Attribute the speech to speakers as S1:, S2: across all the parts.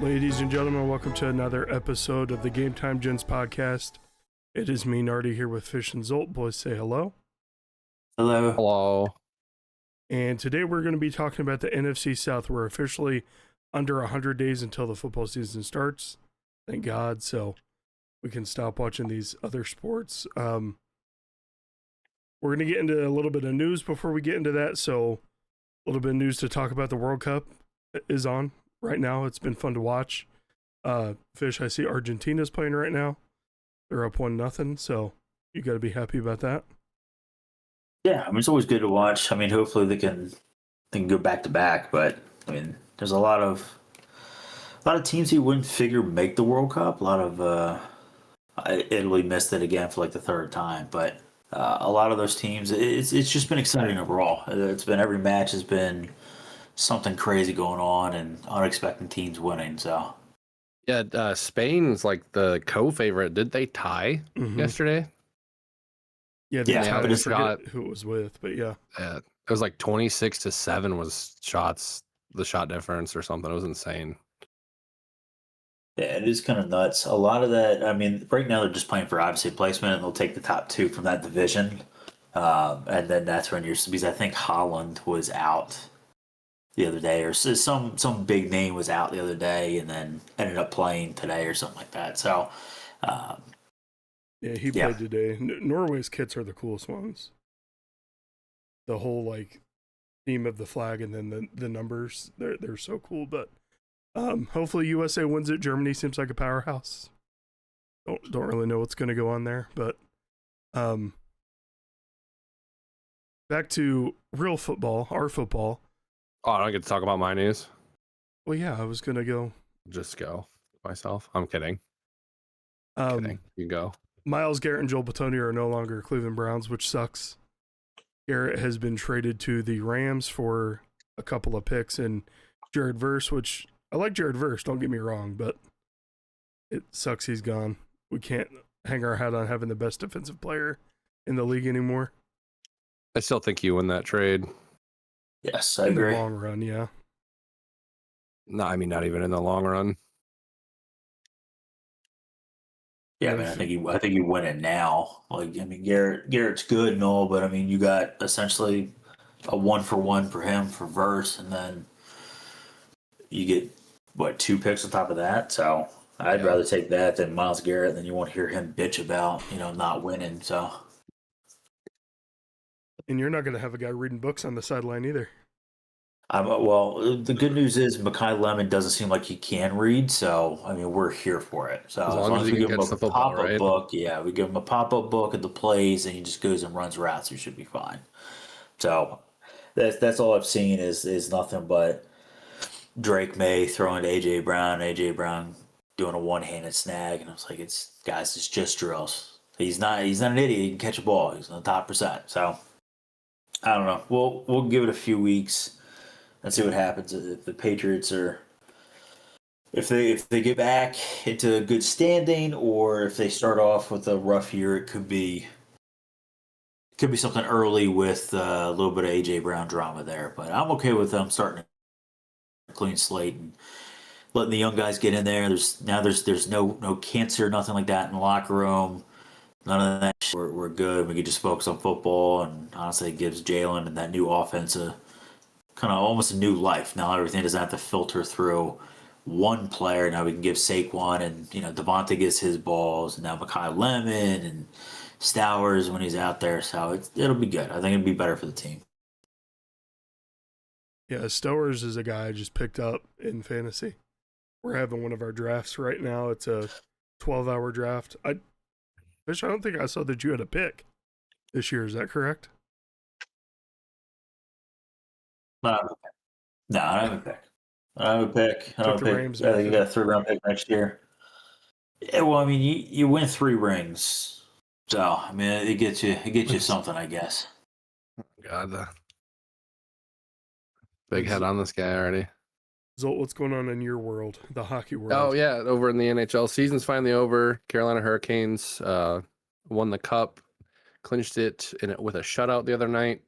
S1: Ladies and gentlemen, welcome to another episode of the Gametime Gents podcast. It is me, Nardy, here with Fish and Zolt. Boys, say hello.
S2: Hello.
S3: Hello.
S1: And today we're going to be talking about the NFC South. We're officially under 100 days until the football season starts. Thank God. So we can stop watching these other sports. We're going to get into a little bit of news before we get into that. So a little bit of news to talk about. The World Cup is on right now. It's been fun to watch. Fish, I see Argentina's playing right now. They're up 1-0, so you got to be happy about that.
S2: Yeah, I mean it's always good to watch. I mean, hopefully they can go back to back. But I mean, there's a lot of teams you wouldn't figure make the World Cup. A lot of Italy missed it again for like the third time. But a lot of those teams, it's just been exciting overall. It's been every match has been something crazy going on and unexpected teams winning. So
S3: Yeah, Spain's like the co-favorite. Did they tie yesterday?
S1: Yeah, they
S2: Yeah,
S1: tied.
S2: but
S1: I
S2: it's
S1: forget who it was with, but yeah.
S3: It was like 26-7 was the shot difference or something. It was insane.
S2: yeah, it is kind of nuts. A lot of that. I mean, right now they're just playing for obviously placement, and they'll take the top two from that division, and then that's when you're because I think Holland was out the other day, or some big name was out the other day, and then ended up playing today or something like that. So,
S1: Yeah, he played today. Norway's kits are the coolest ones. The whole like theme of the flag and then the numbers, they're so cool. But hopefully USA wins it. Germany seems like a powerhouse. Don't really know what's going to go on there, but back to real football, our football.
S3: Oh, I don't get to talk about my news.
S1: Well, yeah, I was going to go.
S3: Just go myself. I'm kidding.
S1: Kidding.
S3: You go.
S1: Myles Garrett and Joel Bitonio are no longer Cleveland Browns, which sucks. Garrett has been traded to the Rams for a couple of picks, and Jared Verse, which I like Jared Verse, don't get me wrong, but it sucks he's gone. We can't hang our hat on having the best defensive player in the league anymore.
S3: I still think you win that trade.
S2: yes, I
S1: In
S2: agree.
S1: the long run, yeah.
S3: No, I mean not even in the long run.
S2: Yeah, I mean, I think you win it now. Like, I mean, Garrett's good and all, but I mean, you got essentially a 1-for-1 for him for Verse, and then you get what 2 picks on top of that. So I'd rather take that than Myles Garrett. Then you won't hear him bitch about not winning. So.
S1: And you're not going to have a guy reading books on the sideline either.
S2: Well, the good news is Mekhi Lemon doesn't seem like he can read, so I mean we're here for it. So
S3: As long as
S2: we
S3: he
S2: give him
S3: gets
S2: a
S3: the football,
S2: pop-up
S3: right?
S2: book, we give him a pop-up book of the plays, and he just goes and runs routes. He should be fine. So that's all I've seen is nothing but Drake May throwing to AJ Brown doing a one-handed snag, and I was like, it's just drills. He's not an idiot. He can catch a ball. He's on the top percent. So I don't know. We'll give it a few weeks. Let's see what happens if the Patriots if they get back into good standing, or if they start off with a rough year. It could be something early with a little bit of AJ Brown drama there. But I'm okay with them starting a clean slate and letting the young guys get in there. There's no cancer, nothing like that in the locker room. None of that. We're good. We can just focus on football, and honestly, it gives Jalen and that new offense kind of almost a new life. Now everything doesn't have to filter through one player. Now we can give Saquon and Devontae gets his balls, and now Mekhi Lemon and Stowers when he's out there. So it'll be good. I think it'll be better for the team.
S1: Yeah, Stowers is a guy I just picked up in fantasy. We're having one of our drafts right now. It's a 12-hour draft. Fish, I don't think I saw that you had a pick this year. Is that correct?
S2: No, I don't have a pick. I don't have a pick. I don't
S1: Took the
S2: have a
S1: Rams
S2: pick. I think you
S1: method.
S2: got a 3-round pick next year. Yeah, well, I mean, you win 3 rings, so I mean, it gets you something, I guess.
S3: God, the big head on this guy already.
S1: Zolt, what's going on in your world, the hockey world?
S3: Oh yeah, over in the NHL, season's finally over. Carolina Hurricanes won the cup, clinched it with a shutout the other night.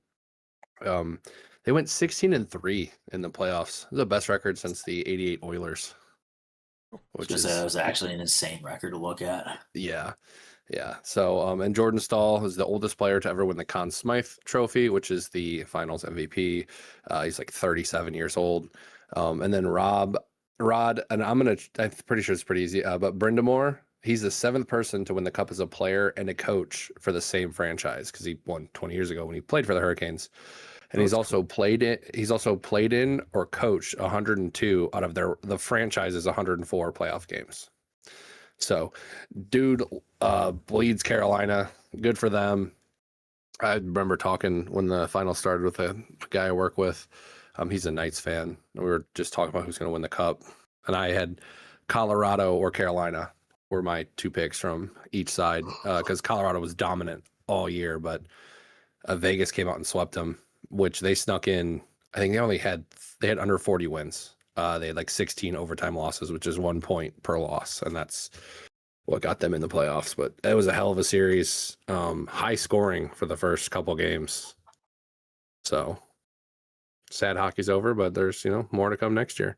S3: They went 16-3 in the playoffs. It was the best record since the '88 Oilers. which
S2: Because
S3: is
S2: that was actually an insane record to look at.
S3: yeah. So, and Jordan Stahl is the oldest player to ever win the Conn Smythe Trophy, which is the Finals MVP. He's like 37 years old. And then Rod, and I'm pretty sure it's pretty easy. But Brindamore, he's the 7th person to win the Cup as a player and a coach for the same franchise because he won 20 years ago when he played for the Hurricanes. And he's also played in or coached 102 out of the franchise's 104 playoff games. So, dude bleeds Carolina. Good for them. I remember talking when the final started with a guy I work with. He's a Knights fan. We were just talking about who's going to win the Cup. And I had Colorado or Carolina were my 2 picks from each side because Colorado was dominant all year. But Vegas came out and swept them, which they snuck in. I think they had under 40 wins. They had like 16 overtime losses, which is 1 point per loss. And that's what got them in the playoffs. But it was a hell of a series. High scoring for the first couple games. So sad hockey's over, but there's, more to come next year.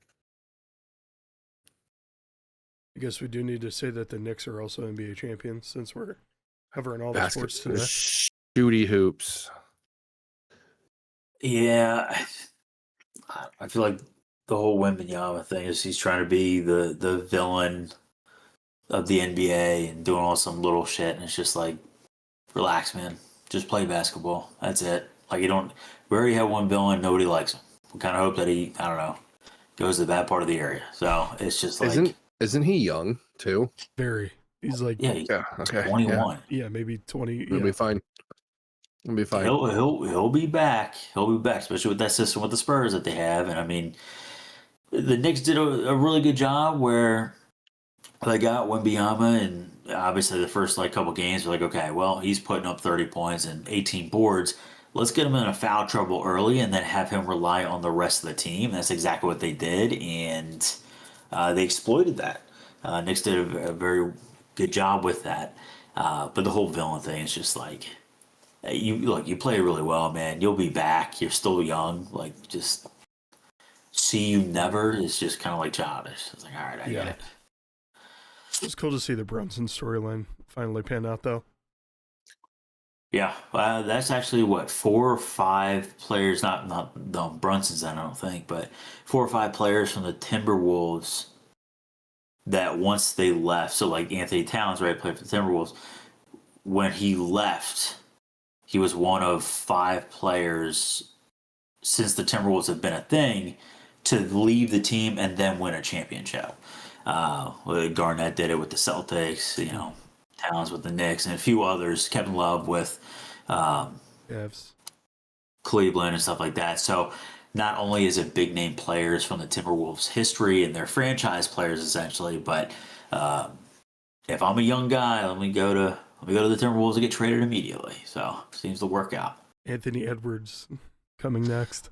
S1: I guess we do need to say that the Knicks are also NBA champions since we're covering all the sports today.
S3: Shooty hoops.
S2: Yeah. I feel like the whole Wembanyama thing is he's trying to be the villain of the NBA and doing all some little shit, and it's just like, relax, man. Just play basketball. That's it. Like, we already have one villain, nobody likes him. We kind of hope that he, I don't know, goes to the bad part of the area. So it's just like...
S3: Isn't he young, too?
S1: Very. He's like...
S2: Yeah, okay. 21.
S1: Yeah, maybe 20.
S3: He'll be fine. He'll be fine.
S2: He'll be back. He'll be back, especially with that system with the Spurs that they have. And, I mean, the Knicks did a really good job where they got Wembanyama, and obviously the first couple games were like, okay, well, he's putting up 30 points and 18 boards. Let's get him in a foul trouble early and then have him rely on the rest of the team. That's exactly what they did, and they exploited that. Knicks did a very good job with that. But the whole villain thing is just like, you play really well, man. You'll be back. You're still young. Like, just see you never is just kind of like childish. It's like, all right, I get it.
S1: It's cool to see the Brunson storyline finally pan out, though.
S2: Yeah, that's actually 4 or 5 players, not the Brunsons, I don't think, but 4 or 5 players from the Timberwolves that once they left, so like Anthony Towns, right, played for the Timberwolves. When he left, he was one of 5 players since the Timberwolves have been a thing to leave the team and then win a championship. Garnett did it with the Celtics, Towns with the Knicks, and a few others. Kevin Love with Cleveland and stuff like that. So not only is it big name players from the Timberwolves history and their franchise players essentially, but if I'm a young guy, let me go to the Timberwolves and get traded immediately. So seems to work out.
S1: Anthony Edwards coming next.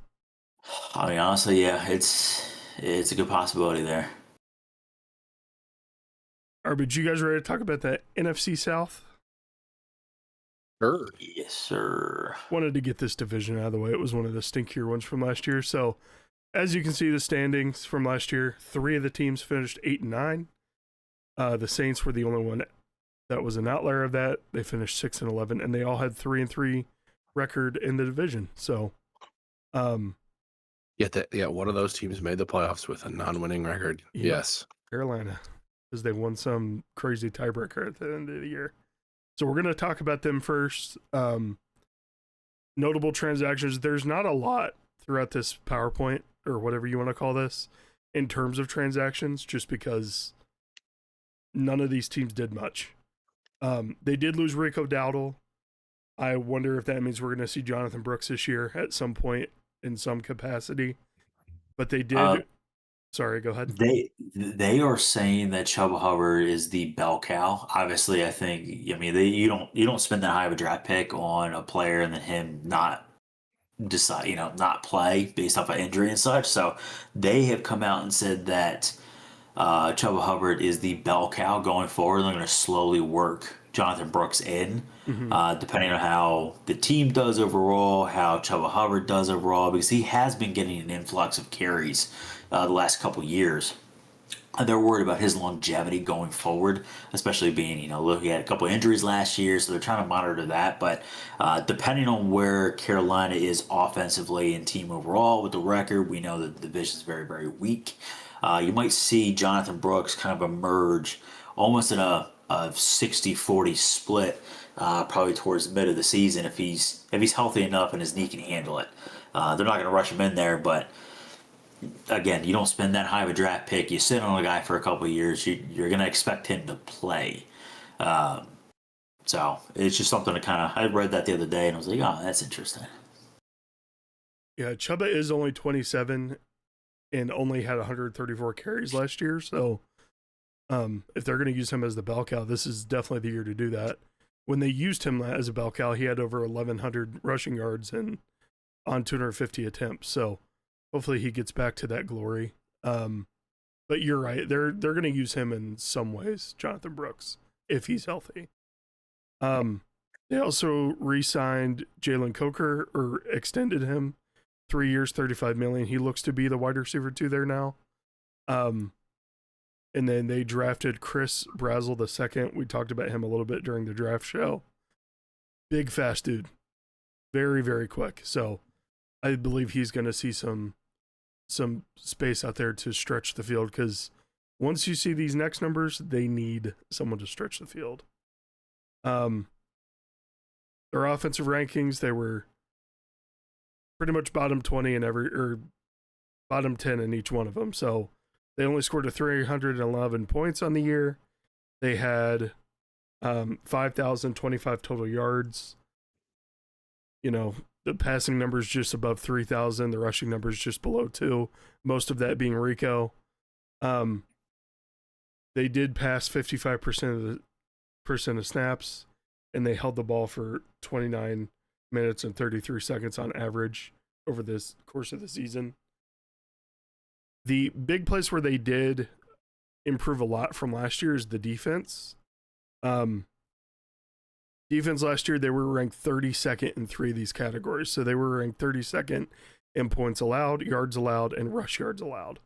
S2: I mean, honestly, yeah, it's a good possibility there.
S1: All right, but you guys ready to talk about the NFC South?
S3: Sure.
S2: Yes, sir.
S1: Wanted to get this division out of the way. It was one of the stinkier ones from last year. So, as you can see, the standings from last year, 3 of the teams finished 8-9. The Saints were the only one that was an outlier of that. They finished 6-11, and they all had 3-3 record in the division. So,
S3: one of those teams made the playoffs with a non-winning record.
S1: Yeah.
S3: Yes,
S1: Carolina, because they won some crazy tiebreaker at the end of the year. So we're going to talk about them first. Notable transactions. There's not a lot throughout this PowerPoint, or whatever you want to call this, in terms of transactions, just because none of these teams did much. They did lose Rico Dowdle. I wonder if that means we're going to see Jonathan Brooks this year at some point in some capacity. But they did... Sorry, go ahead.
S2: They are saying that Chuba Hubbard is the bell cow. Obviously, I think you don't spend that high of a draft pick on a player and then him not decide not play based off of injury and such. So they have come out and said that Chuba Hubbard is the bell cow going forward. They're going to slowly work Jonathan Brooks in, depending on how the team does overall, how Chuba Hubbard does overall, because he has been getting an influx of carries the last couple years. they're worried about his longevity going forward, especially being, look, he had a couple of injuries last year, so they're trying to monitor that. But depending on where Carolina is offensively and team overall with the record, we know that the division is very, very weak. You might see Jonathan Brooks kind of emerge almost in a 60-40 split, probably towards the mid of the season if he's healthy enough and his knee can handle it. They're not going to rush him in there, but again, you don't spend that high of a draft pick. You sit on a guy for a couple of years. You're going to expect him to play. So it's just something to I read that the other day and I was like, oh, that's interesting.
S1: Yeah, Chuba is only 27 and only had 134 carries last year. So if they're going to use him as the bell cow, this is definitely the year to do that. When they used him as a bell cow, he had over 1,100 rushing yards and on 250 attempts. So hopefully he gets back to that glory. But you're right. They're going to use him in some ways, Jonathan Brooks, if he's healthy. They also re-signed Jalen Coker, or extended him 3 years, $35 million. He looks to be the wide receiver 2 there now. And then they drafted Chris Brazel II. We talked about him a little bit during the draft show. Big, fast dude. Very, very quick. So I believe he's going to see some space out there to stretch the field, because once you see these next numbers, they need someone to stretch the field. Their offensive rankings, they were pretty much bottom 20 in or bottom 10 in each one of them. So they only scored 311 points on the year. They had 5,025 total yards. The passing numbers just above 3,000. The rushing numbers just below 2. Most of that being Rico. They did pass 55% of snaps, and they held the ball for 29 minutes and 33 seconds on average over this course of the season. The big place where they did improve a lot from last year is the defense. Defense last year, they were ranked 32nd in 3 of these categories. So they were ranked 32nd in points allowed, yards allowed, and rush yards allowed.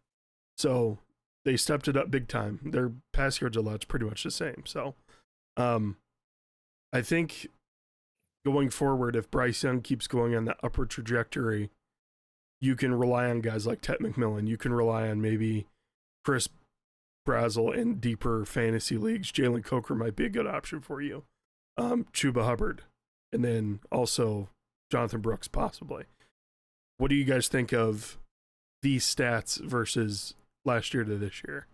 S1: So they stepped it up big time. Their pass yards allowed is pretty much the same. So I think going forward, if Bryce Young keeps going on the upward trajectory, you can rely on guys like Ted McMillan. You can rely on maybe Chris Brazel in deeper fantasy leagues. Jalen Coker might be a good option for you. Chuba Hubbard, and then also Jonathan Brooks possibly. What do you guys think of these stats versus last year to this year?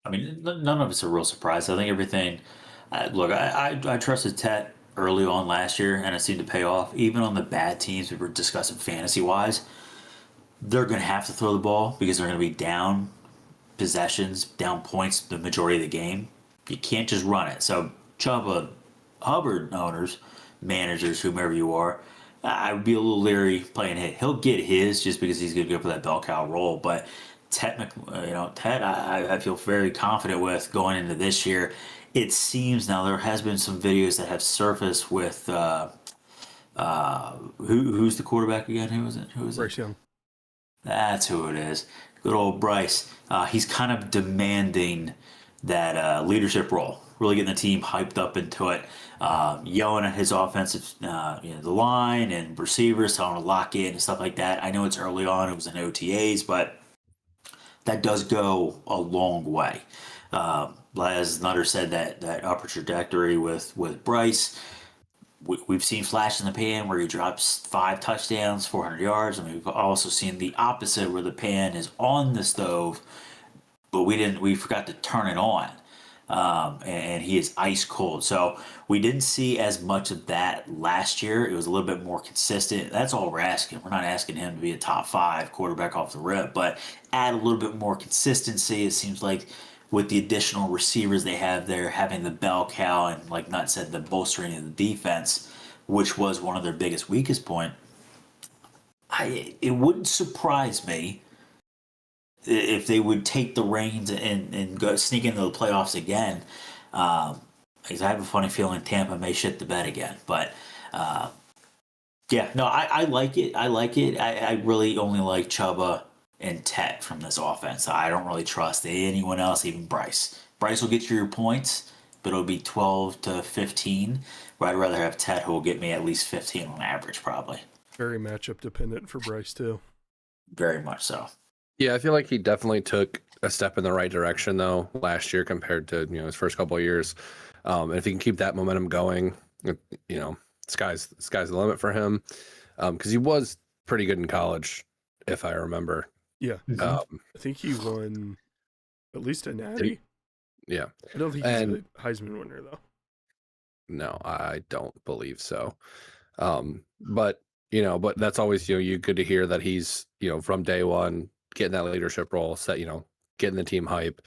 S2: I mean, none of it's a real surprise. I think everything. Look, I trusted Tet early on last year, and it seemed to pay off. Even on the bad teams we were discussing fantasy wise, they're going to have to throw the ball because they're going to be down possessions, down points the majority of the game. You can't just run it. So Chuba Hubbard owners, managers, whomever you are, I would be a little leery playing hit. He'll get his just because he's going to go for that bell cow role. But Ted, I feel very confident with going into this year. It seems now there has been some videos that have surfaced with who's the quarterback again? Who is it?
S1: Bryce Young.
S2: That's who it is. Good old Bryce. He's kind of demanding that leadership role, really getting the team hyped up into it, yelling at his offensive, the line and receivers, telling them to lock in and stuff like that. I know it's early on; it was in OTAs, but that does go a long way. As Nutter said, that upper trajectory with Bryce, we've seen flash in the pan where he drops 5 touchdowns, 400 yards, and we've also seen the opposite where the pan is on the stove, but we forgot to turn it on, and he is ice cold. So we didn't see as much of that last year. It was a little bit more consistent. That's all we're asking. We're not asking him to be a top 5 quarterback off the rip, but add a little bit more consistency. It seems like with the additional receivers they have there, having the bell cow and, like Nutt said, the bolstering of the defense, which was one of their biggest weakest point, it wouldn't surprise me if they would take the reins and go sneak into the playoffs again. Because I have a funny feeling Tampa may shit the bed again. But I like it. I really only like Chuba and Tet from this offense. I don't really trust anyone else, even Bryce. Bryce will get you your points, but it'll be 12 to 15. But I'd rather have Tet, who will get me at least 15 on average, probably.
S1: Very matchup dependent for Bryce, too.
S2: Very much so.
S3: Yeah, I feel like he definitely took a step in the right direction, though, last year compared to his first couple of years. And if he can keep that momentum going, sky's the limit for him. Because he was pretty good in college, if I remember.
S1: Yeah. I think he won at least a Natty.
S3: Yeah.
S1: I don't think he's a Heisman winner, though.
S3: No, I don't believe so. But that's always, you good to hear that he's, from day one, getting that leadership role, getting the team hype,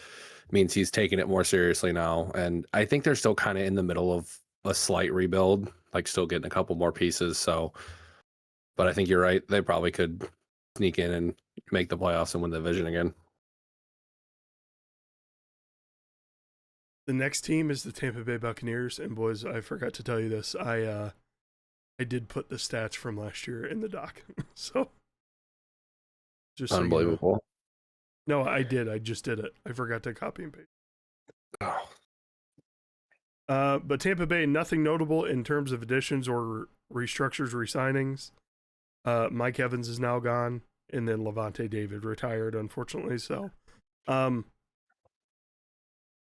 S3: means he's taking it more seriously now. And I think they're still kind of in the middle of a slight rebuild, like still getting a couple more pieces. So, but I think you're right. They probably could sneak in and make the playoffs and win the division again.
S1: The next team is the Tampa Bay Buccaneers. And boys, I forgot to tell you this. I did put the stats from last year in the doc. So just
S3: unbelievable.
S1: No, I did. I just did it. I forgot to copy and paste.
S3: Oh.
S1: But Tampa Bay, nothing notable in terms of additions or restructures, resignings. Mike Evans is now gone, and then Levante David retired, unfortunately. So,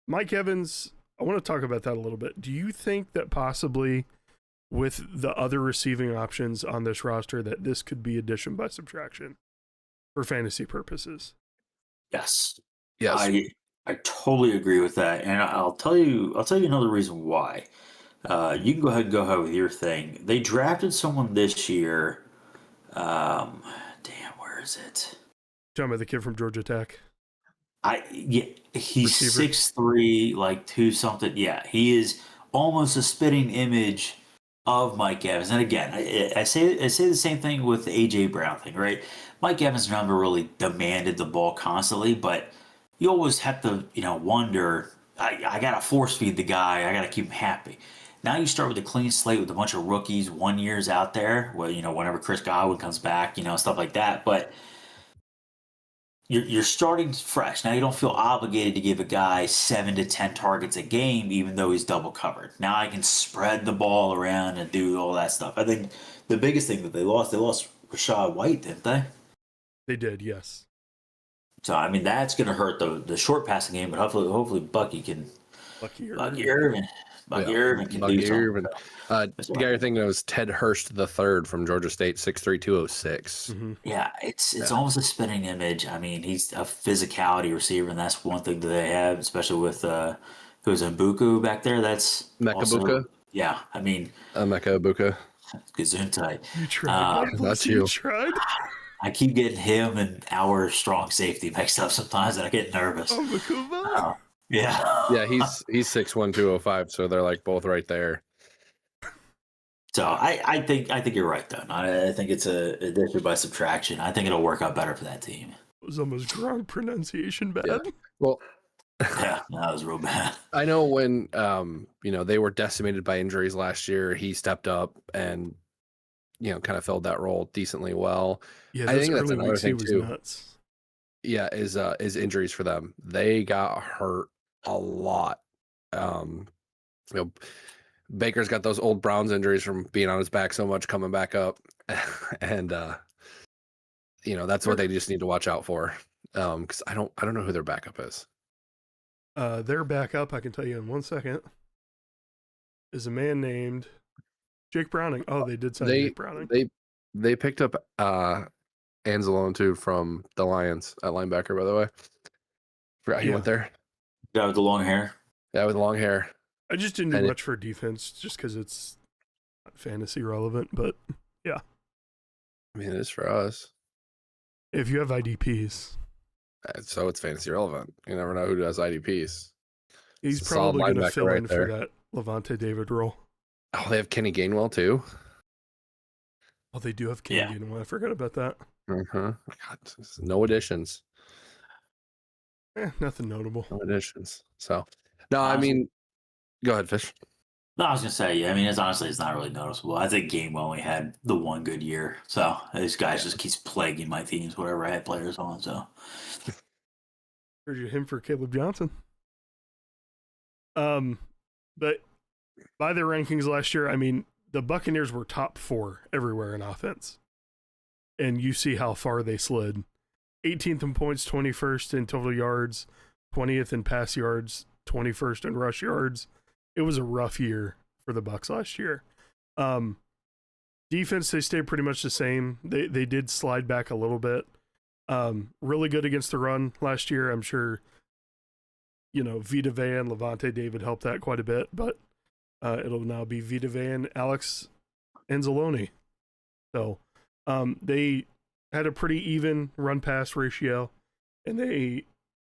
S1: Mike Evans, I want to talk about that a little bit. Do you think that possibly with the other receiving options on this roster that this could be addition by subtraction for fantasy purposes?
S2: Yes.
S3: Yes.
S2: I totally agree with that, and I'll tell you another reason why. You can go ahead with your thing. They drafted someone this year. Where is it?
S1: Talking about the kid from Georgia Tech.
S2: He's
S1: Receiver.
S2: 6'3", like 2 something. Yeah, he is almost a spitting image of Mike Evans. And again, I say the same thing with the AJ Brown thing, right? Mike Evans never really demanded the ball constantly, but you always have to, wonder. I gotta force feed the guy. I gotta keep him happy. Now you start with a clean slate with a bunch of rookies, 1 years out there. Well, whenever Chris Godwin comes back, stuff like that. But you're starting fresh. Now you don't feel obligated to give a guy 7 to 10 targets a game, even though he's double covered. Now I can spread the ball around and do all that stuff. I think the biggest thing that they lost Rashad White, didn't they?
S1: They did, yes.
S2: So I mean that's going to hurt the short passing game, but hopefully Bucky Irvin can do something.
S3: The guy you're thinking of was Ted Hurst III from Georgia State, 6'3", 206.
S1: Mm-hmm.
S2: Yeah, it's almost a spitting image. I mean, he's a physicality receiver, and that's one thing that they have, especially with who's Mbuku back there. That's
S3: Mekabuka.
S2: Yeah, I mean,
S3: Mekabuka.
S2: Gesundheit.
S1: You tried.
S3: That's you.
S1: Tried.
S2: I keep getting him and our strong safety mixed up sometimes, and I get nervous. Yeah.
S3: Yeah, he's 6'1", 205, so they're like both right there.
S2: So I think you're right though. I think it's a addition by subtraction. I think it'll work out better for that team.
S1: It was almost wrong pronunciation bad.
S3: Yeah. Well,
S2: yeah, that was real bad.
S3: I know when they were decimated by injuries last year, he stepped up and kind of filled that role decently well.
S1: Yeah,
S3: I think that's
S1: early
S3: another
S1: weeks,
S3: thing
S1: he was
S3: too.
S1: Nuts.
S3: Yeah, is injuries for them. They got hurt a lot. Baker's got those old Browns injuries from being on his back so much coming back up, and that's what they just need to watch out for. Because I don't know who their backup is.
S1: Their backup, I can tell you in 1 second, is a man named Jake Browning. Oh, they did sign Jake Browning.
S3: They picked up Anzalone too from the Lions at linebacker, by the way. Forgot he went there.
S2: Yeah, with the long hair.
S3: Yeah, with long hair.
S1: I just didn't do much for defense just because it's not fantasy relevant, but yeah.
S3: I mean, it is for us.
S1: If you have IDPs.
S3: So it's fantasy relevant. You never know who does IDPs.
S1: He's probably going to fill in for that Levante David role.
S3: Oh, they have Kenny Gainwell too?
S1: Oh, they do have Kenny Gainwell. I forgot about that.
S3: God, no additions.
S1: Nothing notable.
S3: No additions. So, no, I mean, go ahead, Fish.
S2: No, I was gonna say, yeah. I mean, it's not really noticeable. I think Gainwell only had the one good year, so this guy
S3: Yeah.
S2: just keeps plaguing my teams wherever I had players on. So
S1: Here's him for Caleb Johnson. But by their rankings last year, I mean, the Buccaneers were top 4 everywhere in offense. And you see how far they slid. 18th in points, 21st in total yards, 20th in pass yards, 21st in rush yards. It was a rough year for the Bucs last year. Defense, they stayed pretty much the same. They did slide back a little bit. Really good against the run last year. I'm sure, Vita Vea and Levante David helped that quite a bit, but it'll now be Vita Vea and Alex Anzalone. So they had a pretty even run pass ratio, and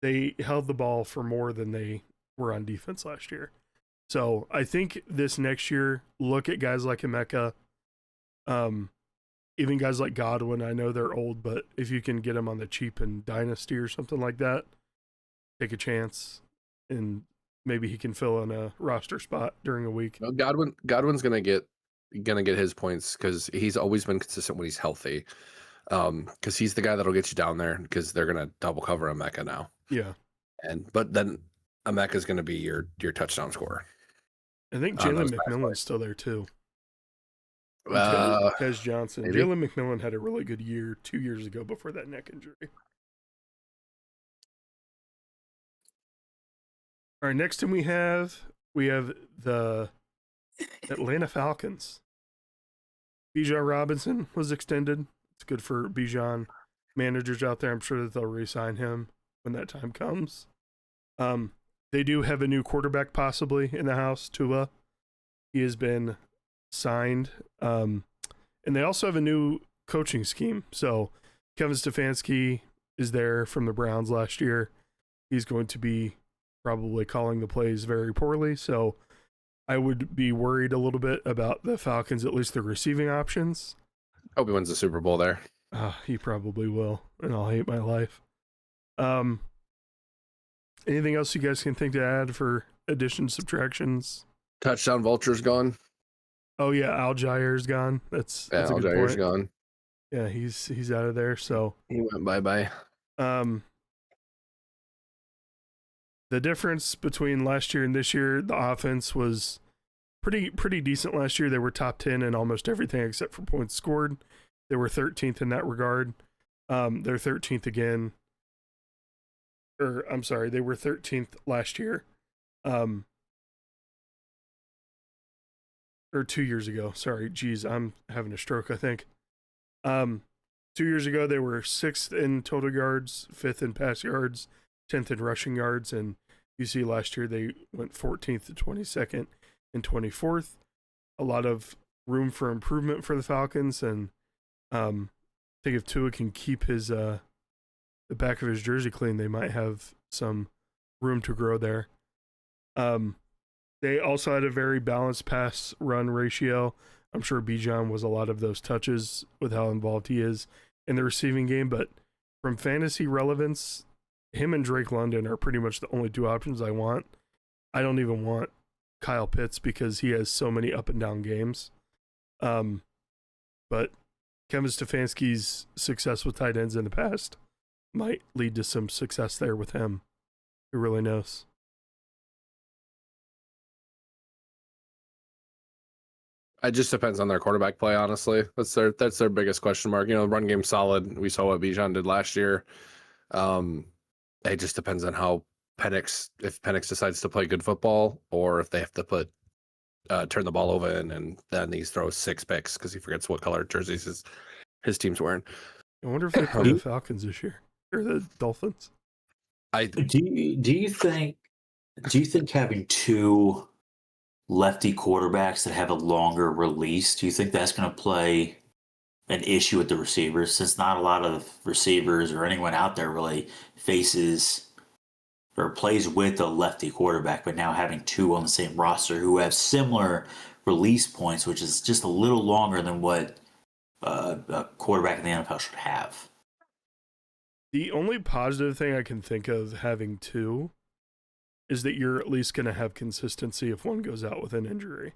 S1: they held the ball for more than they were on defense last year. So I think this next year, look at guys like Emeka, even guys like Godwin. I know they're old, but if you can get them on the cheap in Dynasty or something like that, take a chance, and maybe he can fill in a roster spot during a week.
S3: No, Godwin's gonna get his points because he's always been consistent when he's healthy. Because he's the guy that'll get you down there because they're gonna double cover Emeka now.
S1: Yeah,
S3: But then Emeka's gonna be your touchdown scorer.
S1: I think Jalen McMillan's still there too. Tez Johnson.
S3: Maybe.
S1: Jalen McMillan had a really good year 2 years ago before that neck injury. All right, next thing we have the Atlanta Falcons. Bijan Robinson was extended. It's good for Bijan managers out there. I'm sure that they'll re-sign him when that time comes. They do have a new quarterback possibly in the house, Tua. He has been signed. And they also have a new coaching scheme. So Kevin Stefanski is there from the Browns last year. He's going to be probably calling the plays very poorly. So I would be worried a little bit about the Falcons, at least the receiving options.
S3: Hope he wins the Super Bowl there.
S1: He probably will, and I'll hate my life. Anything else you guys can think to add for additions, subtractions?
S3: Touchdown vulture's gone.
S1: Oh yeah, Algire's gone. That's a good
S3: Algire's
S1: point.
S3: gone.
S1: Yeah, he's out of there. So
S3: He went bye-bye.
S1: The difference between last year and this year, the offense was pretty decent last year. They were top 10 in almost everything except for points scored. They were 13th in that regard. They're 13th again. They were 13th last year. Or 2 years ago. Sorry, geez, I'm having a stroke, I think. 2 years ago, they were 6th in total yards, 5th in pass yards, 10th in rushing yards, and you see last year they went 14th to 22nd and 24th. A lot of room for improvement for the Falcons, and I think if Tua can keep his the back of his jersey clean, they might have some room to grow there. They also had a very balanced pass run ratio. I'm sure Bijan was a lot of those touches with how involved he is in the receiving game, but from fantasy relevance, him and Drake London are pretty much the only two options I want. I don't even want Kyle Pitts because he has so many up and down games. But Kevin Stefanski's success with tight ends in the past might lead to some success there with him. Who really knows?
S3: It just depends on their quarterback play, honestly. That's their biggest question mark. The run game's solid. We saw what Bijan did last year. It just depends on how if Penix decides to play good football, or if they have to turn the ball over and then he throws 6 picks because he forgets what color jerseys his team's wearing.
S1: I wonder if they play the Falcons this year or the Dolphins.
S2: Do you think having two lefty quarterbacks that have a longer release, do you think that's going to play an issue with the receivers, since not a lot of receivers or anyone out there really faces or plays with a lefty quarterback, but now having two on the same roster who have similar release points, which is just a little longer than what a quarterback in the NFL should have?
S1: The only positive thing I can think of having two is that you're at least going to have consistency if one goes out with an injury.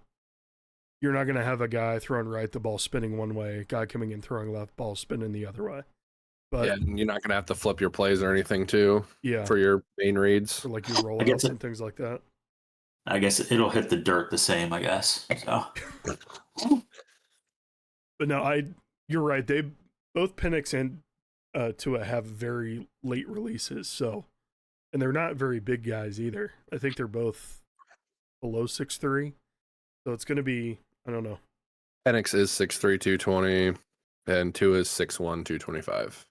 S1: You're not going to have a guy throwing right, the ball spinning one way, guy coming in throwing left, ball spinning the other way. But
S3: yeah, and you're not going to have to flip your plays or anything too.
S1: Yeah,
S3: for your main reads,
S1: or like your rollouts and things like that.
S2: I guess it'll hit the dirt the same. I guess so.
S1: But no, you're right. They both Penix and Tua have very late releases, so and they're not very big guys either. I think they're both below 6'3", so it's going to be, I don't know.
S3: Penix is 6'3", 220, and Tua is 6'1", 225.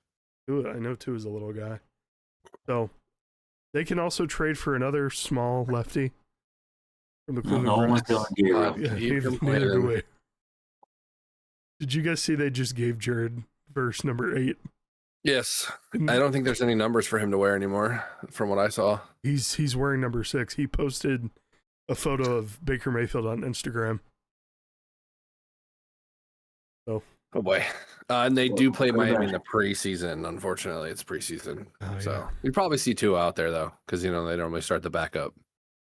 S1: I know Tua is a little guy, so they can also trade for another small lefty from the Cleveland
S2: one's
S1: Browns.
S2: going
S1: Neither do we. Did you guys see they just gave Jared verse number 8?
S3: Yes. I don't think there's any numbers for him to wear anymore, from what I saw.
S1: He's wearing number 6. He posted a photo of Baker Mayfield on Instagram.
S3: Oh boy. And they do play Miami in the preseason. Unfortunately, it's preseason. So you probably see 2 out there, though, because, they normally start the backup.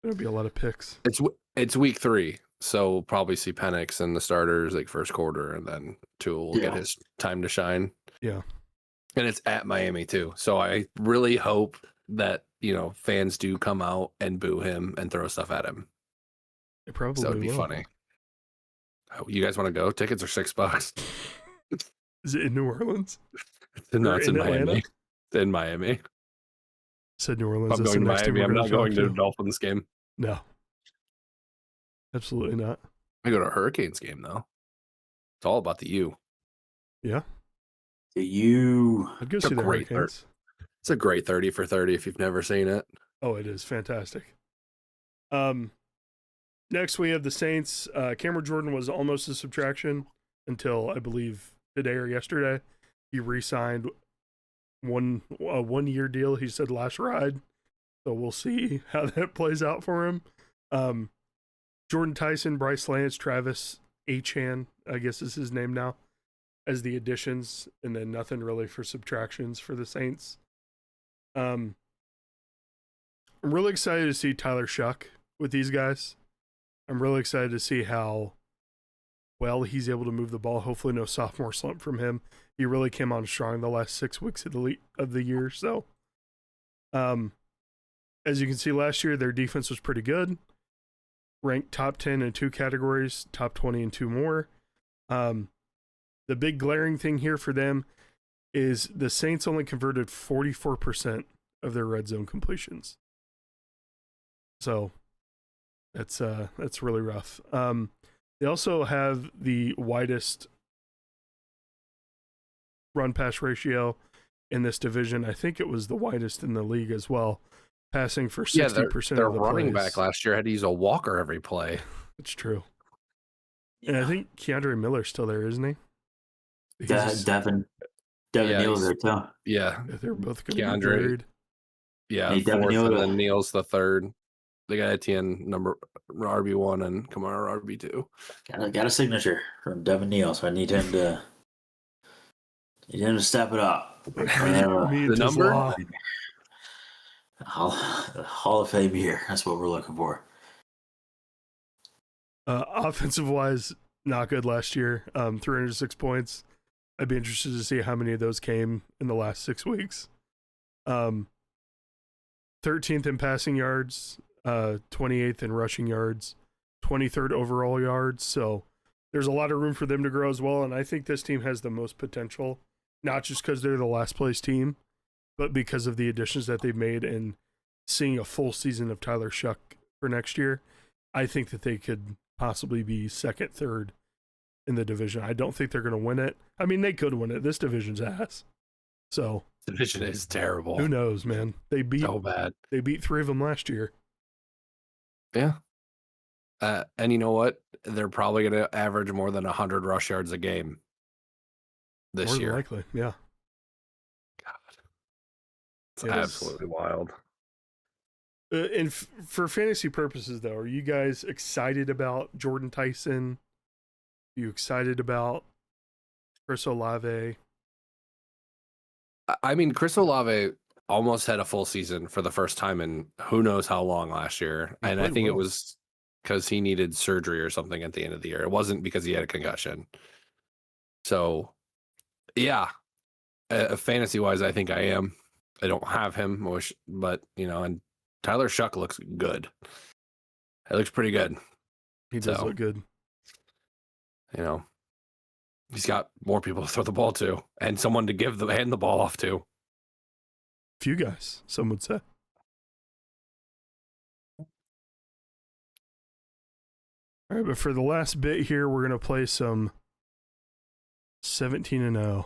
S1: There'll be a lot of picks.
S3: It's week 3. So we'll probably see Penix and the starters like first quarter, and then Tua will get his time to shine.
S1: Yeah.
S3: And it's at Miami too. So I really hope that, fans do come out and boo him and throw stuff at him.
S1: It probably
S3: That would be
S1: will.
S3: funny. Oh, you guys want to go? Tickets are $6.
S1: Is it in New Orleans?
S3: No, it's in
S1: Atlanta?
S3: Miami. It's in Miami.
S1: Said New Orleans.
S3: I'm going to Miami. I'm not going to the Dolphins game.
S1: No. Absolutely not.
S3: I go to a Hurricanes game, though. It's all about the U.
S1: Yeah.
S2: The U.
S1: I'd go see the Hurricanes.
S3: It's a great 30 for 30 if you've never seen it.
S1: Oh, it is fantastic. Next, we have the Saints. Cameron Jordan was almost a subtraction until, I believe, today or yesterday. He re-signed a one-year deal. He said last ride. So we'll see how that plays out for him. Jordan Tyson, Bryce Lance, Travis Achan, I guess is his name now, as the additions, and then nothing really for subtractions for the Saints. I'm really excited to see Tyler Shuck with these guys. I'm really excited to see how well he's able to move the ball. Hopefully no sophomore slump from him. He really came on strong the last 6 weeks of the year. So, as you can see, last year their defense was pretty good. Ranked top 10 in 2 categories, top 20 in 2 more. The big glaring thing here for them is the Saints only converted 44% of their red zone completions. So that's really rough. They also have the widest run pass ratio in this division. I think it was the widest in the league as well, passing for 60%
S3: their
S1: of the
S3: running
S1: plays.
S3: back last year had to use a walker every play.
S1: It's true.
S2: Yeah.
S1: And I think Keandre Miller's still there, isn't he?
S2: Devin Neal's there too.
S3: Yeah.
S1: They're both going to be
S3: Keandre.
S1: buried.
S3: Yeah,
S2: Hey, Devin
S3: 4th,
S2: Neal,
S3: and then Neal's the 3rd. They got Etienne number RB1 and Kamara RB2.
S2: Got a signature from Devin Neal, so I need him to step it up.
S1: The
S3: number?
S2: Hall of Fame here. That's what we're looking for.
S1: Offensive wise, not good last year. 306 points. I'd be interested to see how many of those came in the last 6 weeks. 13th in passing yards, 28th in rushing yards, 23rd overall yards. So there's a lot of room for them to grow as well. And I think this team has the most potential, not just because they're the last place team, but because of the additions that they've made and seeing a full season of Tyler Shuck for next year. I think that they could possibly be second, third in the division. I don't think they're going to win it. I mean, they could win it. This division's ass. So
S3: Division is terrible.
S1: who knows, man? They beat
S3: So bad.
S1: They beat 3 of them last year.
S3: Yeah. And you know what? They're probably going to average more than 100 rush yards a game this
S1: More
S3: year.
S1: than likely, yeah.
S3: God. It's
S1: Yes.
S3: absolutely wild.
S1: And for fantasy purposes, though, are you guys excited about Jordan Tyson? Are you excited about Chris Olave?
S3: I mean, Chris Olave, almost had a full season for the first time in who knows how long last year.
S1: He
S3: And I
S1: played
S3: think it
S1: well.
S3: was because he needed surgery or something at the end of the year. It wasn't because he had a concussion. So, yeah, fantasy-wise, I think I am. I don't have him, but, and Tyler Shuck looks good. It looks pretty good.
S1: He does
S3: So,
S1: look good.
S3: He's got more people to throw the ball to and someone to hand the ball off to.
S1: Few guys, some would say. All right, but for the last bit here, we're going to play some 17-0.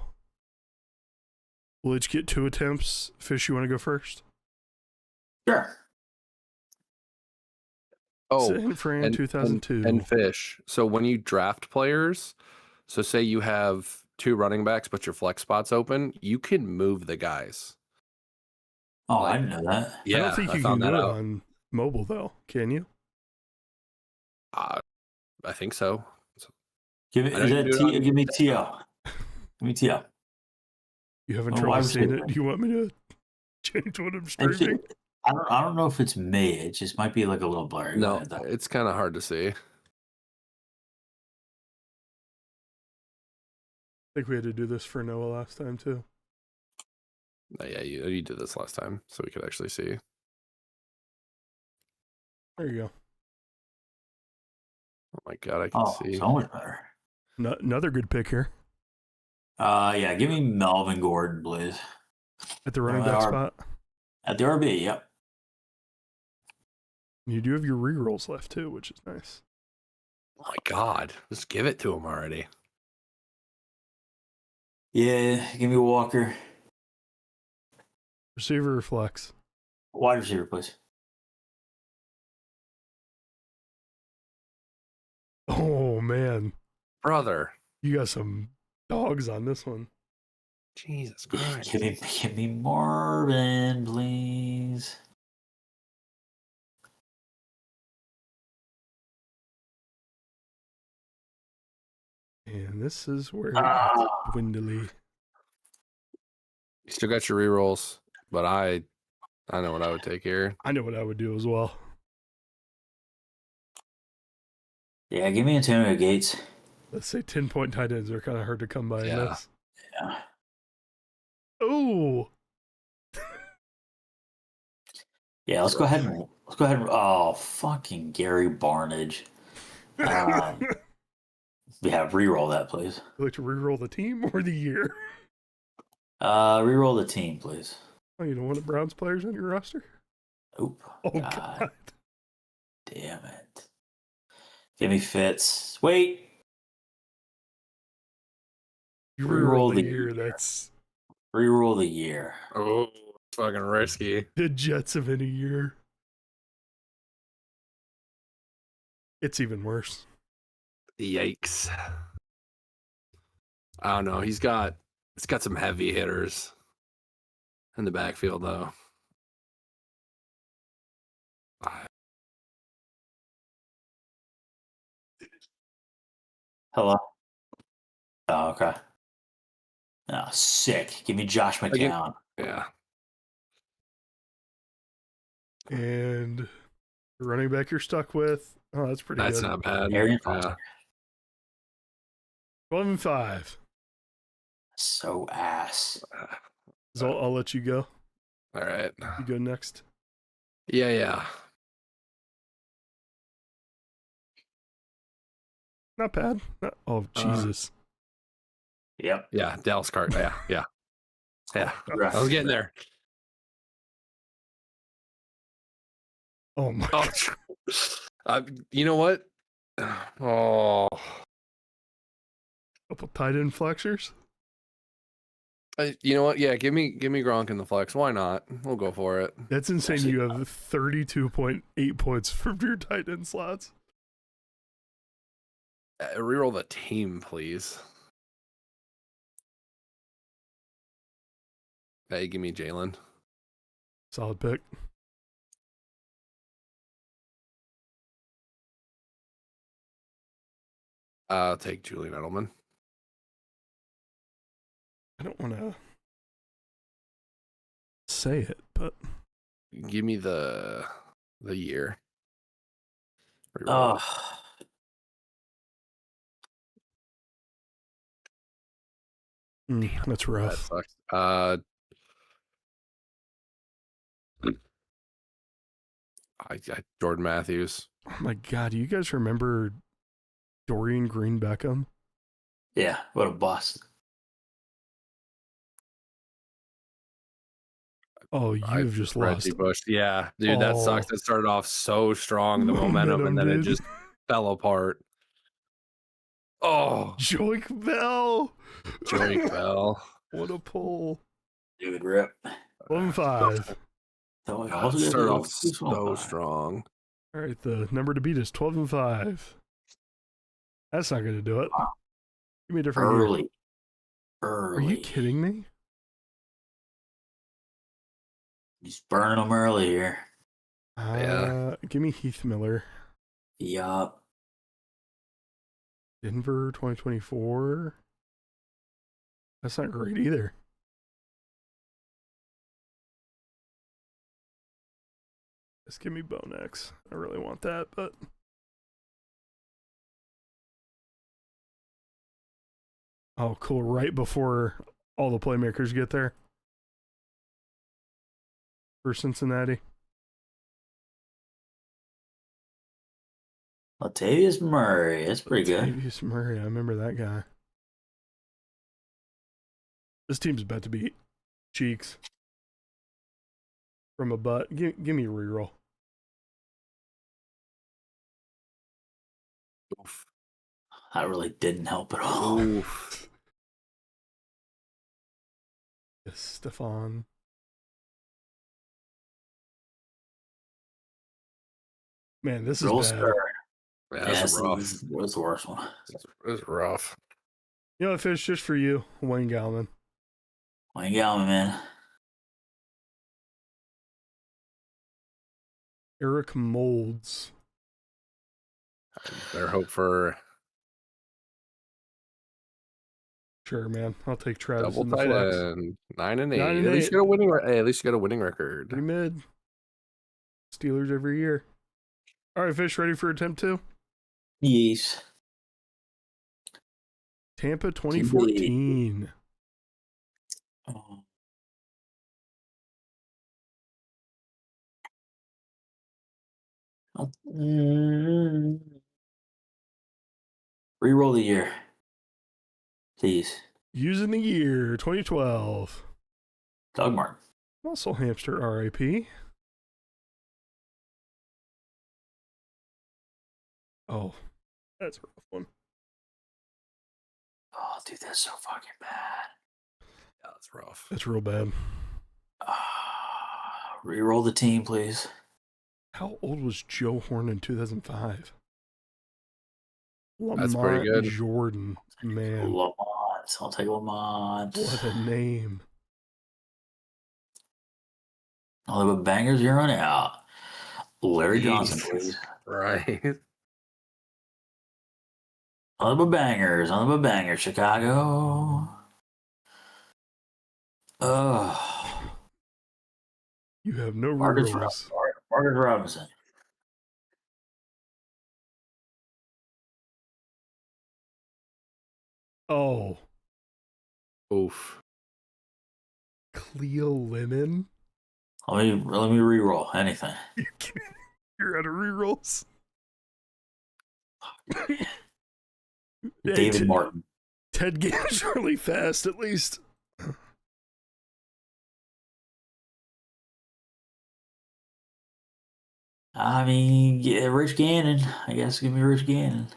S1: We'll each get 2 attempts. Fish, you want to go first?
S2: Sure.
S3: Oh,
S1: San Fran 2002.
S3: And Fish. So when you draft players, so say you have 2 running backs, but your flex spot's open, you can move the guys.
S2: Oh, I didn't know that.
S3: Yeah,
S1: I don't think you can do it on mobile, though. Can you?
S3: I think so.
S2: Give me T.O. Give me T.O.
S1: You having
S2: Oh,
S1: trouble
S2: wide
S1: seeing
S2: receiver.
S1: it? Do you want me to change what I'm streaming?
S2: I don't know if it's me. It just might be like a little blurry.
S3: No,
S2: Go ahead, though.
S3: it's kind of hard to see.
S1: I think we had to do this for Noah last time, too.
S3: Yeah, you did this last time, so we could actually see.
S1: There you go.
S3: Oh my god, I can see.
S2: So much better.
S1: Another good pick here.
S2: Yeah, give me Melvin Gordon, please.
S1: At the running back spot.
S2: At the RB, yep.
S1: You do have your rerolls left, too, which is nice.
S3: Oh my god, just give it to him already.
S2: Yeah, give me Walker.
S1: Receiver or flex?
S2: Wide receiver, please.
S1: Oh, man.
S3: Brother.
S1: You got some dogs on this one.
S3: Jesus Christ.
S2: Give me Marvin, please.
S1: And this is where it gets dwindly.
S3: You still got your rerolls, but I know what I would take here.
S1: I know what I would do as well.
S2: Yeah, give me Antonio Gates.
S1: Let's say 10-point tight ends are kind of hard to come by in this.
S2: Yeah.
S1: Oh.
S2: Yeah, let's go ahead and oh, fucking Gary Barnage. Yeah, reroll that, please.
S1: Would you like to reroll the team or the year?
S2: Reroll the team, please.
S1: Oh, you don't want the Browns players on your roster?
S2: Oop.
S1: Oh, God.
S2: Damn it. Give me Fitz. Wait.
S1: You reroll the year. That's
S2: reroll the year.
S3: Oh, fucking risky.
S1: the Jets have been a year. It's even worse.
S3: Yikes. I don't know. It's got some heavy hitters in the backfield, though.
S2: Hello? Oh, okay. Oh, sick. Give me Josh McCown.
S3: Yeah.
S1: And the running back you're stuck with. Oh, that's pretty good.
S3: That's not bad.
S2: Arian
S3: Yeah.
S2: Foster.
S1: 12-5.
S2: So ass.
S1: So I'll let you go.
S3: All right.
S1: You go next.
S3: Yeah.
S1: Not bad. Oh, Jesus.
S2: Yep.
S3: Yeah, Dallas Cart. Yeah. I was getting there.
S1: Oh, my God.
S3: You know what? Oh.
S1: Couple tight end flexors.
S3: You know what? Yeah, give me Gronk in the flex. Why not? We'll go for it.
S1: That's insane. You have 32.8 points from your tight end slots.
S3: Reroll the team, please. Hey, give me Jalen.
S1: Solid pick.
S3: I'll take Julian Edelman.
S1: I don't want to say it, but
S3: Give me the year.
S2: Oh,
S1: that's
S3: That
S1: rough.
S3: sucks. Jordan Matthews.
S1: Oh my God, do you guys remember Dorian Green Beckham?
S2: yeah, what a bust.
S1: Oh, you've just lost.
S3: Reggie Bush. Yeah, dude, that sucks. It started off so strong, the momentum, and then it just fell apart. Oh,
S1: Joik Bell.
S3: Joik Bell.
S1: What a pull.
S2: Dude, rip.
S1: 11-5.
S3: Started off so strong.
S1: All right, the number to beat is 12-5. That's not going to do it. Give me a different year.
S2: Early.
S1: Are you kidding me?
S2: He's burning them early here.
S3: Yeah.
S1: Give me Heath Miller.
S2: Yup.
S1: Denver 2024. That's not great either. Just give me Bo next. I really want that, but oh, cool. Right before all the playmakers get there for Cincinnati.
S2: Latavius Murray. That's pretty good.
S1: Latavius Murray. I remember that guy. This team's about to beat Cheeks from a butt. Give me a reroll.
S3: Oof.
S2: That really didn't help at all.
S3: Oof.
S1: Yes, Stefan. Man, this is bad.
S3: Yeah, that's rough.
S2: This was the worst one.
S3: It was rough.
S1: You know, I finished just for you, Wayne Gallman.
S2: Wayne Gallman, man.
S1: Eric Molds.
S3: Better hope for
S1: Sure, man. I'll take Travis
S3: double
S1: in the
S3: tight
S1: flex.
S3: end. 9-8.
S1: 9-8.
S3: At least you got a winning. Hey, at least you got a winning record.
S1: Pretty mid. Steelers every year. All right, Fish, ready for attempt 2?
S2: Yes.
S1: Tampa 2014.
S2: Oh. Reroll the year, please.
S1: Using the year 2012.
S2: Doug Martin.
S1: Muscle Hamster RIP. Oh, that's a rough one.
S2: Oh, dude, that's so fucking bad.
S3: Yeah, that's rough.
S1: That's real bad.
S2: Reroll the team, please.
S1: How old was Joe Horn in 2005?
S3: That's pretty good.
S1: Jordan, man.
S2: Lamont. I'll take Lamont.
S1: What a name.
S2: All the bangers you're running out. Larry Johnson, please.
S3: Right.
S2: All the bangers. Chicago. Oh.
S1: You have no
S2: Marcus
S1: rerolls.
S2: Robinson.
S1: Oh.
S3: Oof.
S1: Cleo Lemon.
S2: Let me re-roll anything.
S1: You're out of rerolls.
S2: David Martin.
S1: Ted Game's really fast, at least.
S2: I mean, yeah, Rich Gannon. I guess give me Rich Gannon.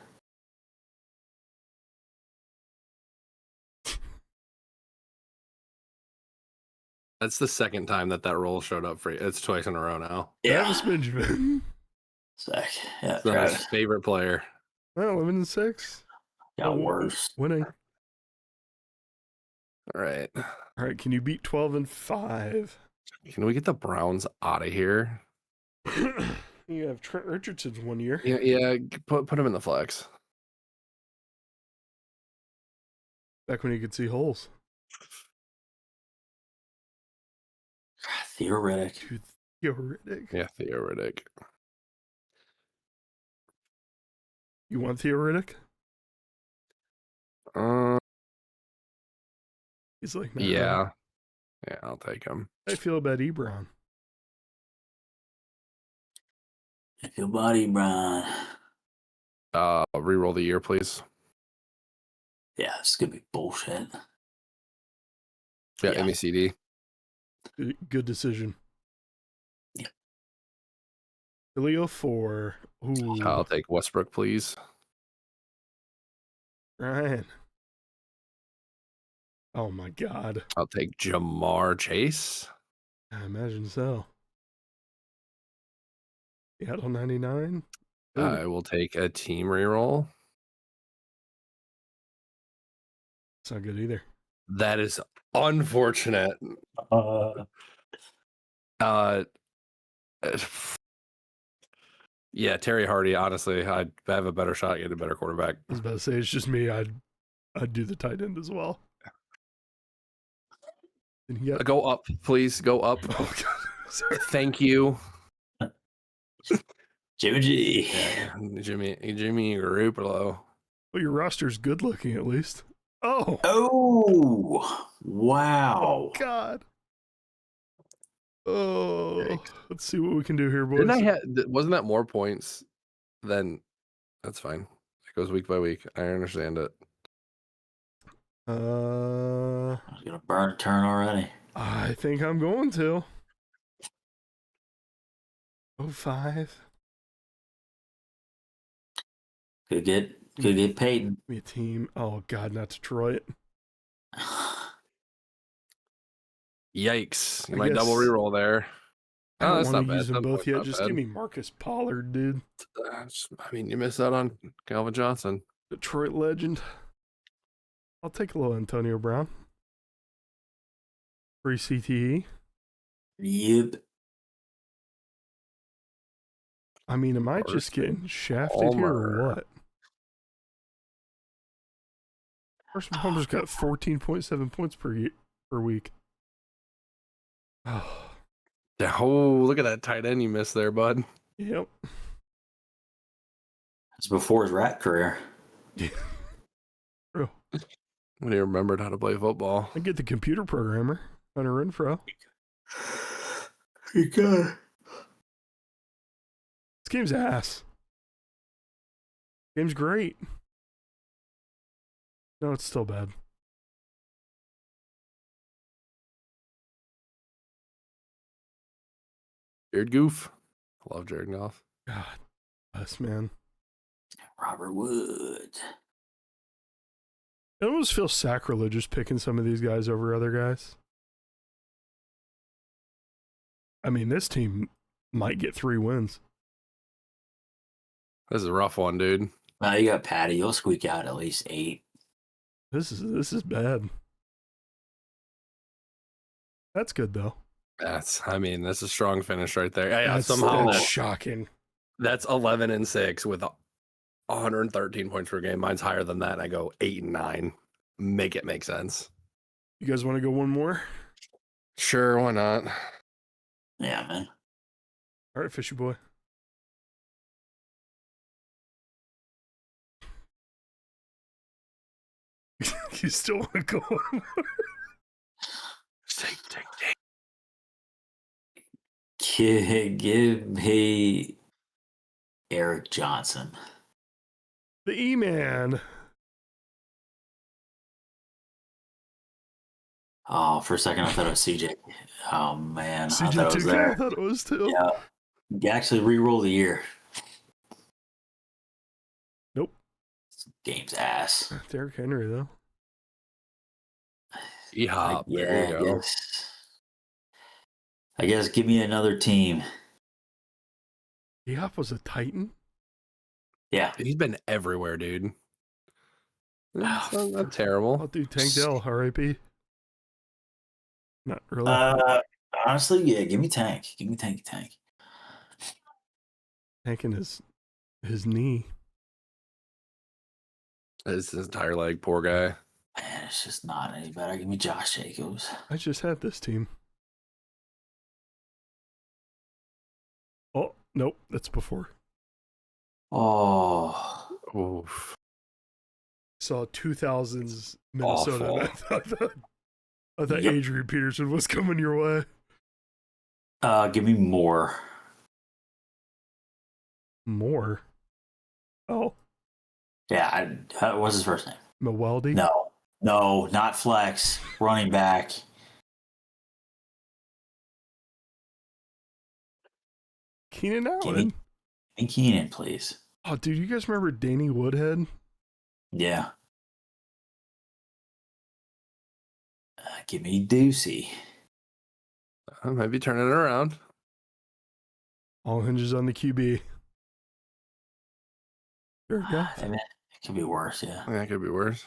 S3: That's the second time that roll showed up for you. It's twice in a row now.
S2: Yeah.
S1: Travis Benjamin.
S2: Sick. Yeah,
S3: It's not his favorite player.
S1: Oh, 11-6.
S2: Got worse.
S1: Winning.
S3: All right.
S1: All right, can you beat 12-5?
S3: Can we get the Browns out of here?
S1: You have Trent Richardson's 1 year.
S3: Yeah. Put him in the flex.
S1: Back when you could see holes.
S2: God Theoretic.
S1: to Theoretic.
S3: Yeah, Theoretic.
S1: You want Theoretic? He's like, not really.
S3: Yeah, I'll take him.
S1: How do you feel about Ebron?
S2: Your body, Brian.
S3: Reroll the year, please.
S2: Yeah, it's gonna be bullshit.
S3: Yeah,
S2: Yeah.
S3: MECD.
S1: Good decision.
S2: Yeah.
S1: Leo 4. Ooh.
S3: I'll take Westbrook, please.
S1: Ryan. Oh my God.
S3: I'll take Jamar Chase.
S1: I imagine so. Seattle 99. Ooh.
S3: I will take a team reroll.
S1: It's not good either.
S3: That is unfortunate. Yeah, Terry Hardy. Honestly, I'd have a better shot getting a better quarterback.
S1: I was about to say it's just me. I'd do the tight end as well. And he got...
S3: Go up, please. Go up.
S1: Oh God. Sorry.
S3: Thank you,
S2: Jimmy G.
S3: yeah, Jimmy Garoppolo.
S1: Well, your roster's good looking at least. Oh.
S2: Oh, wow.
S1: Oh God. Oh,
S3: Yikes.
S1: let's see what we can do here, boys.
S3: Didn't I have? Wasn't that more points than? That's fine. It goes week by week. I understand it.
S2: I was gonna burn a turn already.
S1: I think I'm going to. 05.
S2: Could get Peyton.
S1: Give me a team. Oh God, not Detroit.
S3: Yikes! You
S1: I
S3: might
S1: guess-
S3: double reroll there.
S1: I don't
S3: that's
S1: want
S3: not
S1: to
S3: bad.
S1: use them
S3: That
S1: both
S3: point's
S1: yet.
S3: not
S1: Just
S3: bad.
S1: give me Marcus Pollard, dude.
S3: I mean, you missed out on Calvin Johnson.
S1: Detroit legend. I'll take a little Antonio Brown. Free CTE.
S2: Yep.
S1: I mean, am I just getting shafted here or
S3: Palmer.
S1: what? Carson Palmer's got 14.7 points per week. Oh,
S3: Oh, look at that tight end you missed there, bud.
S1: yep.
S2: It's before his rat career.
S1: Bro,
S3: When he remembered how to play football.
S1: I get the computer programmer, Hunter Renfro.
S2: You got
S1: This game's ass. Game's great. No, it's still bad.
S3: Jared Goof. I love Jared Goff.
S1: God, us, man.
S2: Robert Wood.
S1: It almost feels sacrilegious picking some of these guys over other guys. I mean, this team might get 3 wins.
S3: This is a rough one, dude.
S2: Now you got Patty. You'll squeak out at least 8.
S1: This is bad. That's good though.
S3: That's a strong finish right there. Yeah,
S1: That's
S3: somehow
S1: shocking.
S3: that's 11-6 with 113 points per game. Mine's higher than that. I go 8-9. Make it make sense.
S1: You guys want to go one more?
S3: Sure, why not?
S2: Yeah, man.
S1: All right, fishy boy. You still want to go one more?
S3: Take.
S2: Give me Eric Johnson.
S1: The E-Man.
S2: Oh, for a second I thought it was CJ. Oh man, I thought
S1: CJ
S2: it was
S1: 2K, I
S2: there.
S1: thought it was too.
S2: Yeah, you actually re-roll the year.
S1: Nope.
S2: Game's ass.
S1: Derrick Henry though.
S3: E-hop.
S2: Yeah,
S3: There you
S2: I
S3: go.
S2: guess. I guess give me another team.
S1: E-Hop was a Titan.
S2: Yeah.
S3: He's been everywhere, dude.
S2: Oh,
S3: It's not
S1: I'll
S3: terrible.
S1: do Tank Dell, R.I.P. Not really.
S2: Honestly, yeah, give me Tank. Give me Tank.
S1: Tanking his knee.
S3: His entire leg, poor guy.
S2: Man, it's just not any better. Give me Josh Jacobs.
S1: I just had this team. Nope, that's before.
S2: Oh,
S3: Oof.
S1: Saw 2000s Minnesota, and
S2: awful.
S1: I thought
S2: Yep.
S1: Adrian Peterson was coming your way.
S2: Give me more.
S1: More. Oh,
S2: Yeah, what's his first name?
S1: Mewaldy.
S2: No, not flex. Running back.
S1: Keenan
S2: Give
S1: Allen.
S2: me Keenan, please.
S1: Oh, dude, you guys remember Danny Woodhead?
S2: Yeah. Give me Ducey.
S3: I might be turning it around.
S1: All hinges on the QB. Fair enough.
S2: I mean, it could be worse, yeah.
S3: Yeah, it could be worse.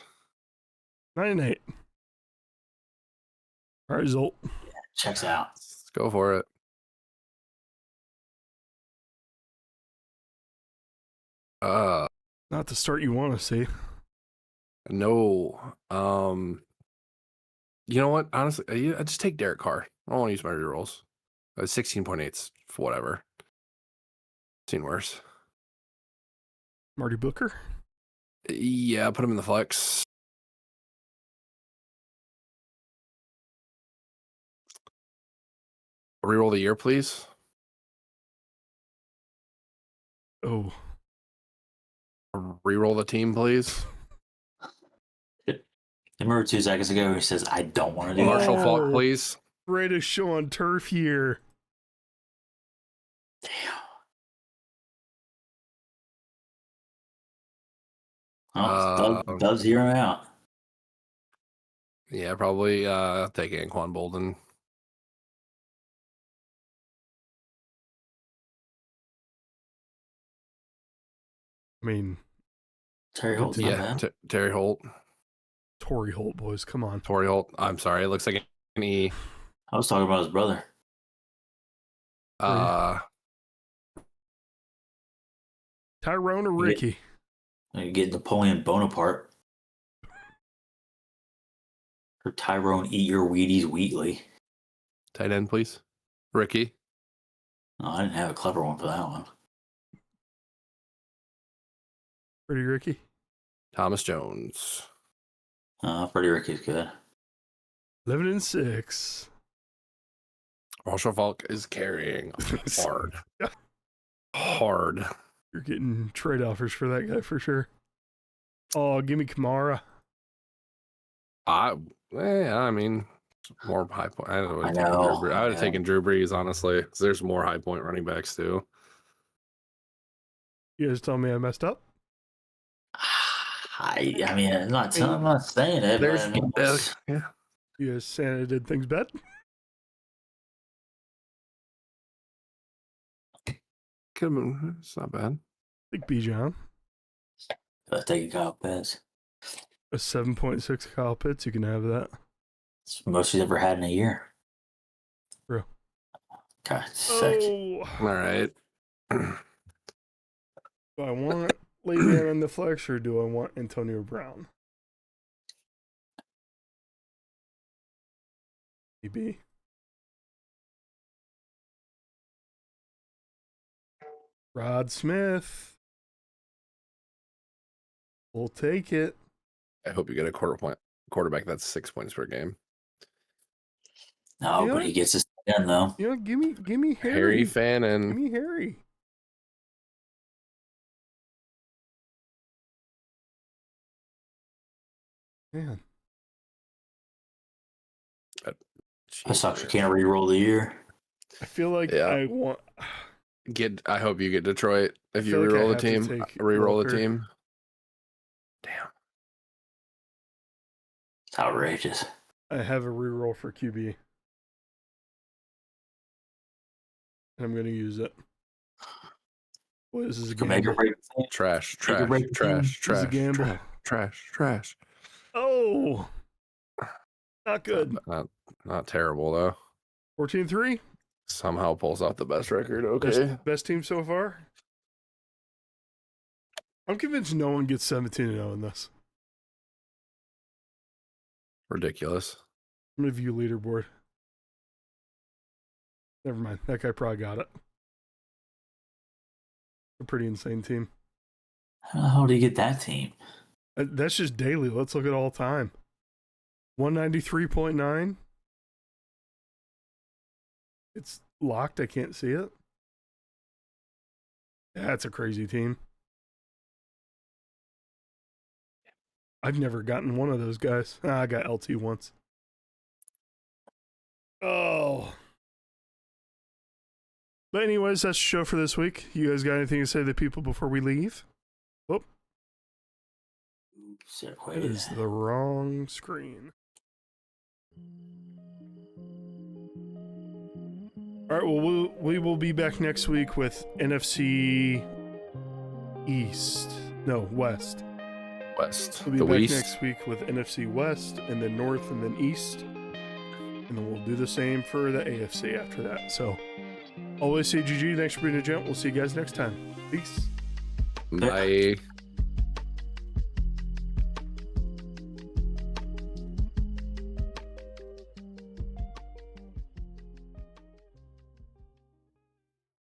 S1: 9-8. All right, Zolt.
S2: Checks out.
S3: Let's go for it.
S1: Not the start you want to see.
S3: No. You know what? Honestly, I just take Derek Carr. I don't want to use my rerolls. 16.8s, whatever. Seen worse.
S1: Marty Booker.
S3: Yeah, put him in the flex. Reroll the year, please.
S1: Oh,
S3: Reroll the team, please.
S2: Remember 2 seconds ago he says, I don't want to do
S3: Marshall
S2: that.
S3: Falk, please.
S1: greatest show on turf here.
S2: Damn. Oh, Doug's zeroing out.
S3: Yeah, probably take Anquan Bolden.
S1: I mean,
S2: Terry Holt's not bad.
S3: Terry Holt.
S1: Torrey Holt, boys. Come on.
S3: Torrey Holt. I'm sorry. It looks like an E.
S2: I was talking about his brother.
S1: Tyrone or Ricky?
S2: You get Napoleon Bonaparte. Or Tyrone Eat Your Wheaties Wheatley.
S3: Tight end, please. Ricky.
S2: No, I didn't have a clever one for that one.
S1: Pretty Ricky.
S3: Thomas Jones.
S2: Pretty Ricky's good.
S1: 11-6.
S3: Marshall Falk is carrying hard. Hard.
S1: You're getting trade offers for that guy for sure. Oh, give me Kamara.
S3: I mean, more high point. I would have taken Drew Brees, honestly, because there's more high point running backs too.
S1: You guys tell me I messed up?
S2: I mean, I'm not saying it.
S3: There's,
S2: but I mean,
S3: yeah.
S1: You guys saying I did things bad?
S3: Could have been. It's not bad.
S1: I think Bijan.
S2: take a Kyle Pitts.
S1: A 7.6 Kyle Pitts. You can have that.
S2: It's the most he's ever had in a year.
S1: True.
S2: God, sick.
S1: Oh.
S3: All right.
S1: Do I want Le'Veon on the flex or do I want Antonio Brown? Maybe. Rod Smith. We'll take it.
S3: I hope you get a quarterback that's 6 points per game.
S2: No, but he gets his again though.
S1: You know, give me Harry.
S3: Harry Fannin.
S1: Give me Harry. Man.
S2: That sucks. You can't re-roll the year.
S1: I feel like I want.
S3: I hope you get Detroit if you
S1: like
S3: re-roll the team. Re-roll the team. Damn.
S2: It's outrageous.
S1: I have a reroll for QB. And I'm going to use it. Boy, this is a gamble.
S3: Trash.
S1: This is a gamble.
S3: Trash.
S1: Oh! Not good.
S3: Not terrible, though.
S1: 14-3?
S3: Somehow pulls off the best record. Okay.
S1: Best team so far? I'm convinced no one gets 17-0 in this.
S3: Ridiculous.
S1: I'm going to view leaderboard. Never mind. That guy probably got it. A pretty insane team.
S2: How the hell do you get that team?
S1: That's just daily. Let's look at all time. 193.9. It's locked. I can't see it. That's a crazy team. I've never gotten one of those guys. I got LT once. Oh. But anyways, that's the show for this week. You guys got anything to say to the people before we leave? Oh. It is the wrong screen. All right, well, we will be back next week with NFC East. No, West.
S3: West.
S1: We'll be
S3: The
S1: back
S3: West.
S1: next week with NFC West, and then North, and then East. And then we'll do the same for the AFC after that. So, always say GG. Thanks for being a gent. We'll see you guys next time. Peace.
S3: Bye.